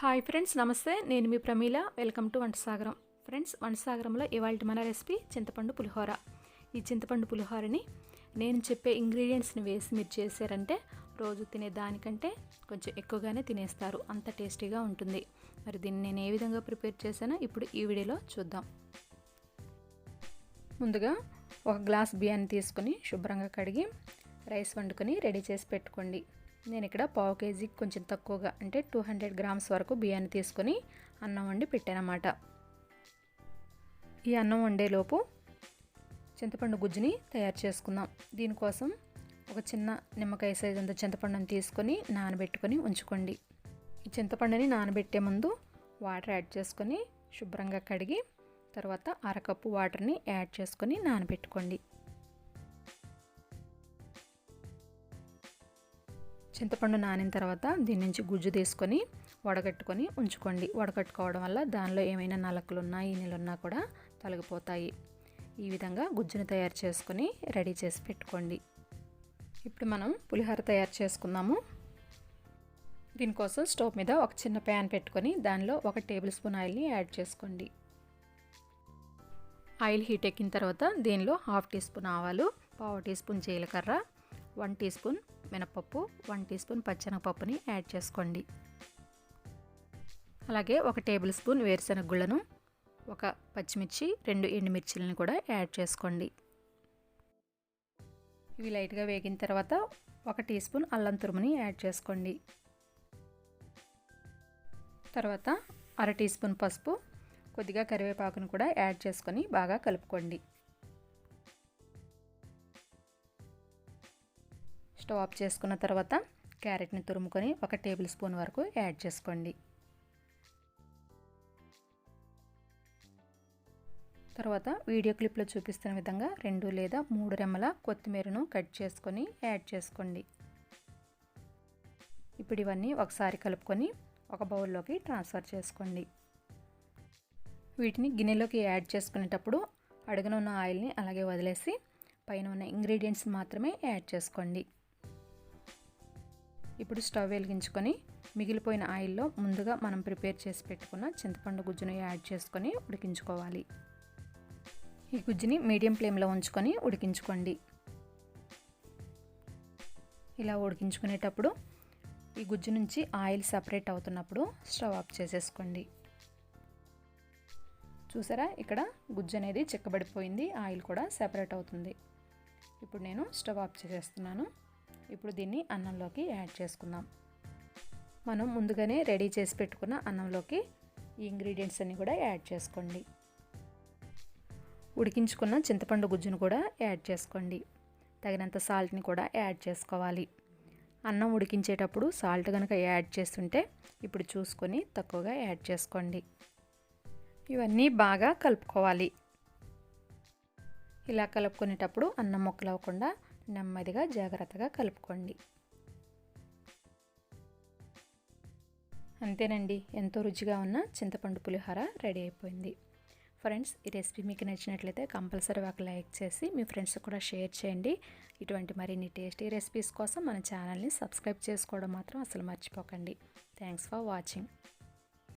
Hi friends, నమస్తే. నేను మీ Pramila. Welcome to వంట సాగరం. ఫ్రెండ్స్, వంట సాగరంలో ఇవాళ మన రెసిపీ చింతపండు పులిహోర. ఈ చింతపండు పులిహోరని నేను చెప్పే ఇంగ్రీడియంట్స్ని వేసి మీరు చేశారంటే రోజు తినే దానికంటే కొంచెం ఎక్కువగానే తినేస్తారు. అంత టేస్టీగా ఉంటుంది. మరి దీన్ని నేను ఏ విధంగా ప్రిపేర్ చేశానో ఇప్పుడు ఈ వీడియోలో చూద్దాం. ముందుగా ఒక గ్లాస్ బియ్యాన్ని తీసుకొని శుభ్రంగా కడిగి రైస్ వండుకొని రెడీ చేసి పెట్టుకోండి. నేను ఇక్కడ పావు కేజీకి కొంచెం తక్కువగా అంటే 200 గ్రామ్స్ వరకు బియ్యాన్ని తీసుకొని అన్నం వండి పెట్టానన్నమాట. ఈ అన్నం వండేలోపు చింతపండు గుజ్జుని తయారు చేసుకుందాం. దీనికోసం ఒక చిన్న నిమ్మకాయ సైజు అంత చింతపండుని తీసుకొని నానబెట్టుకొని ఉంచుకోండి. ఈ చింతపండుని నానబెట్టే ముందు వాటర్ యాడ్ చేసుకొని శుభ్రంగా కడిగి తర్వాత అరకప్పు వాటర్ని యాడ్ చేసుకొని నానబెట్టుకోండి. చింతపండు నానిన తర్వాత దీని నుంచి గుజ్జు తీసుకొని వడగట్టుకొని ఉంచుకోండి. వడగట్టుకోవడం వల్ల దానిలో ఏమైనా నలకలున్నా ఈనెలున్నా కూడా తొలగిపోతాయి. ఈ విధంగా గుజ్జును తయారు చేసుకొని రెడీ చేసి పెట్టుకోండి. ఇప్పుడు మనం పులిహోర తయారు చేసుకుందాము. దీనికోసం స్టవ్ మీద ఒక చిన్న ప్యాన్ పెట్టుకొని దానిలో 1 టేబుల్ స్పూన్ ఆయిల్ని యాడ్ చేసుకోండి. ఆయిల్ హీట్ ఎక్కిన తర్వాత దీనిలో 1/2 టీ స్పూన్ ఆవాలు, 1/2 టీ స్పూన్ జీలకర్ర, 1 టీ స్పూన్ మినపప్పు, 1 టీ స్పూన్ పచ్చెనగపప్పుని యాడ్ చేసుకోండి. అలాగే 1 టేబుల్ స్పూన్ వేరుశనగ గుళ్ళను, 1 పచ్చిమిర్చి, 2 ఎండుమిర్చిలను కూడా యాడ్ చేసుకోండి. ఇవి లైట్గా వేగిన తర్వాత 1 టీ స్పూన్ అల్లం తురుముని యాడ్ చేసుకోండి. తర్వాత 1/2 టీ స్పూన్ పసుపు, కొద్దిగా కరివేపాకును కూడా యాడ్ చేసుకొని బాగా కలుపుకోండి. స్టవ్ ఆఫ్ చేసుకున్న తర్వాత క్యారెట్ని తురుముకొని 1 టేబుల్ స్పూన్ వరకు యాడ్ చేసుకోండి. తర్వాత వీడియో క్లిప్లో చూపిస్తున్న విధంగా 2 లేదా 3 రెమ్మల కొత్తిమీరను కట్ చేసుకొని యాడ్ చేసుకోండి. ఇప్పుడు ఇవన్నీ ఒకసారి కలుపుకొని ఒక బౌల్లోకి ట్రాన్స్ఫర్ చేసుకోండి. వీటిని గిన్నెలోకి యాడ్ చేసుకునేటప్పుడు అడుగున ఉన్న ఆయిల్ని అలాగే వదిలేసి పైన ఉన్న ఇంగ్రీడియంట్స్ మాత్రమే యాడ్ చేసుకోండి. ఇప్పుడు స్టవ్ వెలిగించుకొని మిగిలిపోయిన ఆయిల్లో ముందుగా మనం ప్రిపేర్ చేసి పెట్టుకున్న చింతపండు గుజ్జును యాడ్ చేసుకొని ఉడికించుకోవాలి. ఈ గుజ్జుని మీడియం ఫ్లేమ్లో ఉంచుకొని ఉడికించుకోండి. ఇలా ఉడికించుకునేటప్పుడు ఈ గుజ్జు నుంచి ఆయిల్ సపరేట్ అవుతున్నప్పుడు స్టవ్ ఆఫ్ చేసేసుకోండి. చూసారా, ఇక్కడ గుజ్జు అనేది చిక్కబడిపోయింది, ఆయిల్ కూడా సెపరేట్ అవుతుంది. ఇప్పుడు నేను స్టవ్ ఆఫ్ చేసేస్తున్నాను. ఇప్పుడు దీన్ని అన్నంలోకి యాడ్ చేసుకుందాం. మనం ముందుగానే రెడీ చేసి పెట్టుకున్న అన్నంలోకి ఈ ఇంగ్రీడియంట్స్ అన్నీ కూడా యాడ్ చేసుకోండి. ఉడికించుకున్న చింతపండు గుజ్జును కూడా యాడ్ చేసుకోండి. తగినంత సాల్ట్ని కూడా యాడ్ చేసుకోవాలి. అన్నం ఉడికించేటప్పుడు సాల్ట్ కనుక యాడ్ చేస్తుంటే ఇప్పుడు చూసుకొని తక్కువగా యాడ్ చేసుకోండి. ఇవన్నీ బాగా కలుపుకోవాలి. ఇలా కలుపుకునేటప్పుడు అన్నం ముక్కలు అవ్వకుండా నెమ్మదిగా జాగ్రత్తగా కలుపుకోండి. అంతేనండి, ఎంతో రుచిగా ఉన్న చింతపండు పులిహోర రెడీ అయిపోయింది. ఫ్రెండ్స్, ఈ రెసిపీ మీకు నచ్చినట్లయితే కంపల్సరీ ఒక లైక్ చేసి మీ ఫ్రెండ్స్ కూడా షేర్ చేయండి. ఇటువంటి మరిన్ని టేస్టీ రెసిపీస్ కోసం మన ఛానల్ని సబ్స్క్రైబ్ చేసుకోవడం మాత్రం అసలు మర్చిపోకండి. Thanks for watching.